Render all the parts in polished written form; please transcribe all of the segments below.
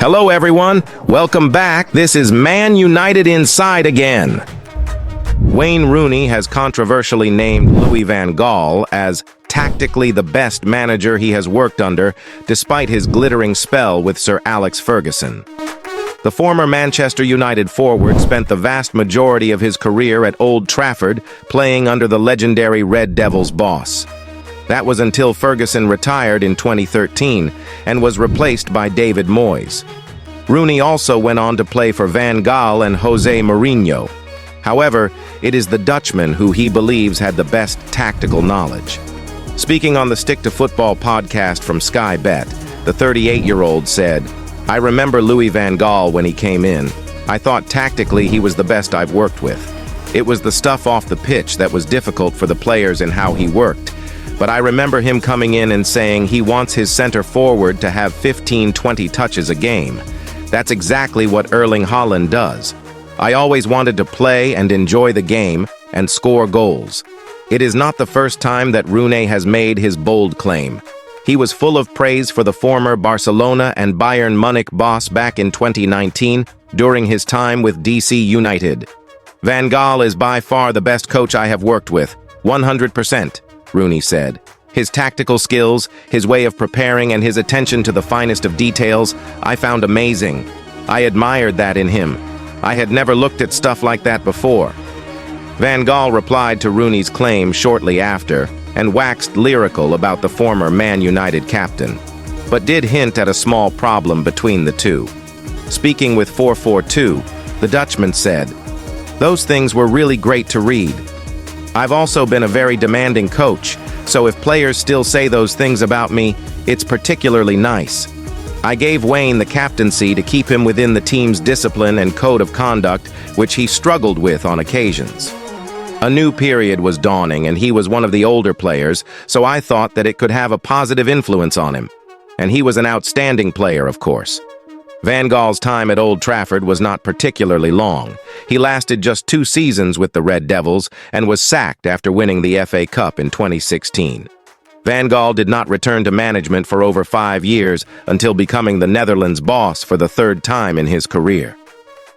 Hello everyone, welcome back. This is Man United Inside again. Wayne Rooney has controversially named Louis van Gaal as tactically the best manager he has worked under, despite his glittering spell with Sir Alex Ferguson. The former Manchester United forward spent the vast majority of his career at Old Trafford, playing under the legendary Red Devils boss. That was until Ferguson retired in 2013 and was replaced by David Moyes. Rooney also went on to play for Van Gaal and Jose Mourinho. However, it is the Dutchman who he believes had the best tactical knowledge. Speaking on the Stick to Football podcast from Sky Bet, the 38-year-old said, "I remember Louis van Gaal when he came in. I thought tactically he was the best I've worked with. It was the stuff off the pitch that was difficult for the players and how he worked. But I remember him coming in and saying he wants his center forward to have 15-20 touches a game. That's exactly what Erling Haaland does. I always wanted to play and enjoy the game and score goals." It is not the first time that Rooney has made his bold claim. He was full of praise for the former Barcelona and Bayern Munich boss back in 2019 during his time with DC United. "Van Gaal is by far the best coach I have worked with, 100%. Rooney said. "His tactical skills, his way of preparing, and his attention to the finest of details, I found amazing. I admired that in him. I had never looked at stuff like that before." Van Gaal replied to Rooney's claim shortly after and waxed lyrical about the former Man United captain, but did hint at a small problem between the two. Speaking with 442, the Dutchman said, "Those things were really great to read. I've also been a very demanding coach, so if players still say those things about me, it's particularly nice. I gave Wayne the captaincy to keep him within the team's discipline and code of conduct, which he struggled with on occasions. A new period was dawning, and he was one of the older players, so I thought that it could have a positive influence on him. And he was an outstanding player, of course." Van Gaal's time at Old Trafford was not particularly long. He lasted just 2 seasons with the Red Devils and was sacked after winning the FA Cup in 2016. Van Gaal did not return to management for over 5 years until becoming the Netherlands boss for the 3rd time in his career.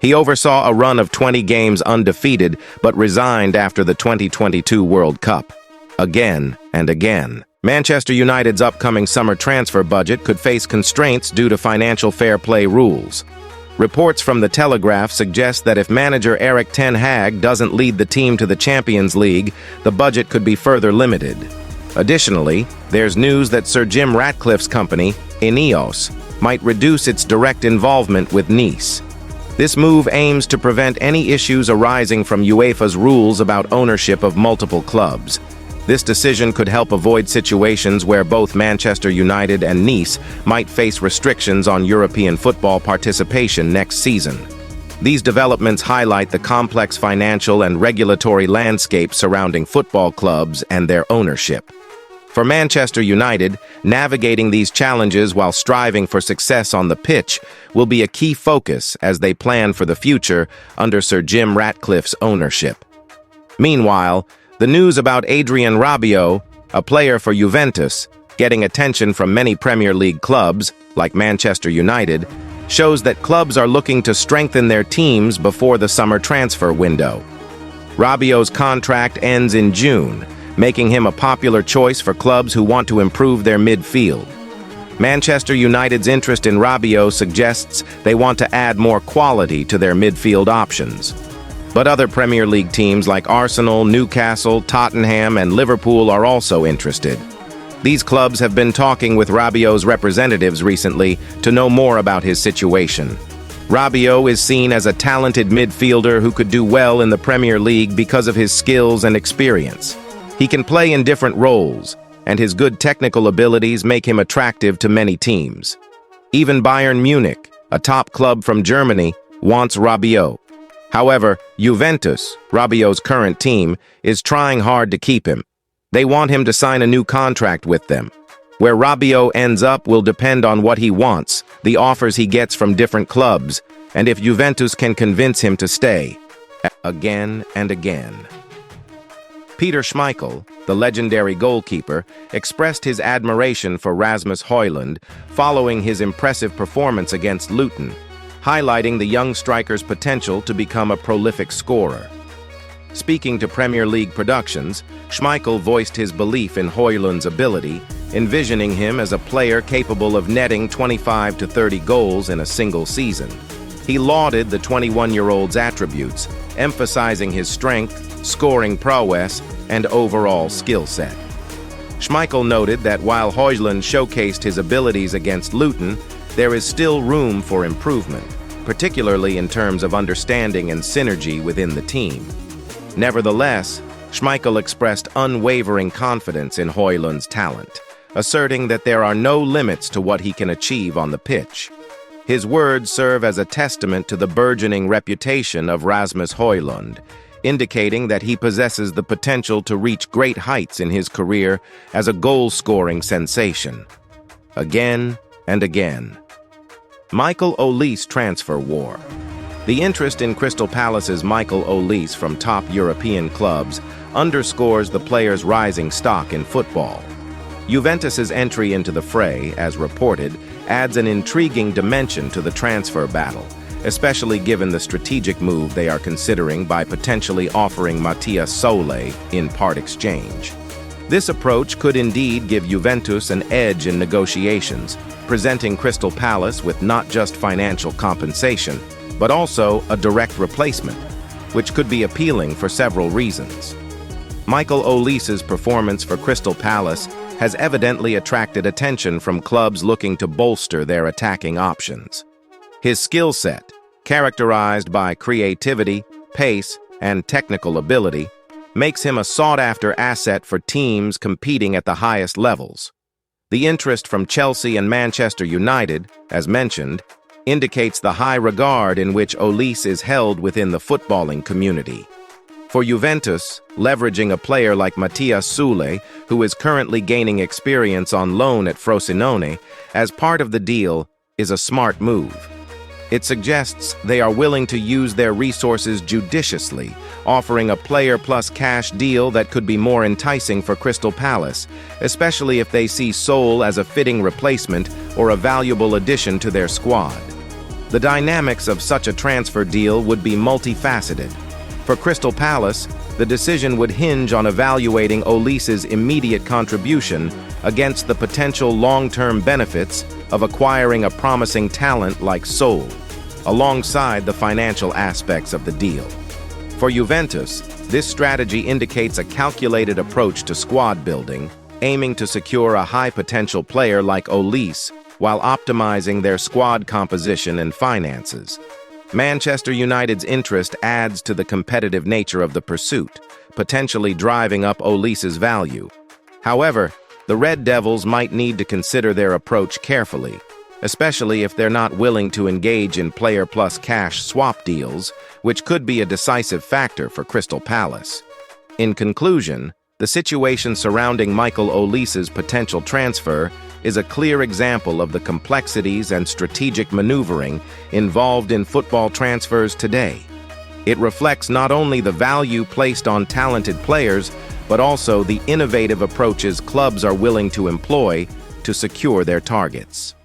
He oversaw a run of 20 games undefeated, but resigned after the 2022 World Cup. Again and again. Manchester United's upcoming summer transfer budget could face constraints due to financial fair play rules. Reports from The Telegraph suggest that if manager Erik ten Hag doesn't lead the team to the Champions League, the budget could be further limited. Additionally, there's news that Sir Jim Ratcliffe's company, Ineos, might reduce its direct involvement with Nice. This move aims to prevent any issues arising from UEFA's rules about ownership of multiple clubs. This decision could help avoid situations where both Manchester United and Nice might face restrictions on European football participation next season. These developments highlight the complex financial and regulatory landscape surrounding football clubs and their ownership. For Manchester United, navigating these challenges while striving for success on the pitch will be a key focus as they plan for the future under Sir Jim Ratcliffe's ownership. Meanwhile, the news about Adrien Rio, a player for Juventus, getting attention from many Premier League clubs, like Manchester United, shows that clubs are looking to strengthen their teams before the summer transfer window. Rabiot's contract ends in June, making him a popular choice for clubs who want to improve their midfield. Manchester United's interest in Rabiot suggests they want to add more quality to their midfield options. But other Premier League teams like Arsenal, Newcastle, Tottenham, and Liverpool are also interested. These clubs have been talking with Rabiot's representatives recently to know more about his situation. Rabiot is seen as a talented midfielder who could do well in the Premier League because of his skills and experience. He can play in different roles, and his good technical abilities make him attractive to many teams. Even Bayern Munich, a top club from Germany, wants Rabiot. However, Juventus, Rabiot's current team, is trying hard to keep him. They want him to sign a new contract with them. Where Rabiot ends up will depend on what he wants, the offers he gets from different clubs, and if Juventus can convince him to stay. Again and again. Peter Schmeichel, the legendary goalkeeper, expressed his admiration for Rasmus Højlund following his impressive performance against Luton, highlighting the young striker's potential to become a prolific scorer. Speaking to Premier League Productions, Schmeichel voiced his belief in Højlund's ability, envisioning him as a player capable of netting 25 to 30 goals in a single season. He lauded the 21-year-old's attributes, emphasizing his strength, scoring prowess, and overall skill set. Schmeichel noted that while Højlund showcased his abilities against Luton, there is still room for improvement, particularly in terms of understanding and synergy within the team. Nevertheless, Schmeichel expressed unwavering confidence in Højlund's talent, asserting that there are no limits to what he can achieve on the pitch. His words serve as a testament to the burgeoning reputation of Rasmus Højlund, indicating that he possesses the potential to reach great heights in his career as a goal-scoring sensation. Again and again. Michael Olise transfer war. The interest in Crystal Palace's Michael Olise from top European clubs underscores the player's rising stock in football. Juventus's entry into the fray, as reported, adds an intriguing dimension to the transfer battle, especially given the strategic move they are considering by potentially offering Mathias Solé in part exchange. This approach could indeed give Juventus an edge in negotiations, presenting Crystal Palace with not just financial compensation, but also a direct replacement, which could be appealing for several reasons. Michael Olise's performance for Crystal Palace has evidently attracted attention from clubs looking to bolster their attacking options. His skill set, characterized by creativity, pace, and technical ability, makes him a sought-after asset for teams competing at the highest levels. The interest from Chelsea and Manchester United, as mentioned, indicates the high regard in which Olise is held within the footballing community. For Juventus, leveraging a player like Mathias Solé, who is currently gaining experience on loan at Frosinone, as part of the deal, is a smart move. It suggests they are willing to use their resources judiciously, offering a player plus cash deal that could be more enticing for Crystal Palace, especially if they see Sol as a fitting replacement or a valuable addition to their squad. The dynamics of such a transfer deal would be multifaceted. For Crystal Palace, the decision would hinge on evaluating Olise's immediate contribution against the potential long-term benefits of acquiring a promising talent like Sol, alongside the financial aspects of the deal. For Juventus, this strategy indicates a calculated approach to squad building, aiming to secure a high-potential player like Olise while optimizing their squad composition and finances. Manchester United's interest adds to the competitive nature of the pursuit, potentially driving up Olise's value. However, the Red Devils might need to consider their approach carefully, especially if they're not willing to engage in player plus cash swap deals, which could be a decisive factor for Crystal Palace. In conclusion, the situation surrounding Michael Olise's potential transfer is a clear example of the complexities and strategic maneuvering involved in football transfers today. It reflects not only the value placed on talented players, but also the innovative approaches clubs are willing to employ to secure their targets.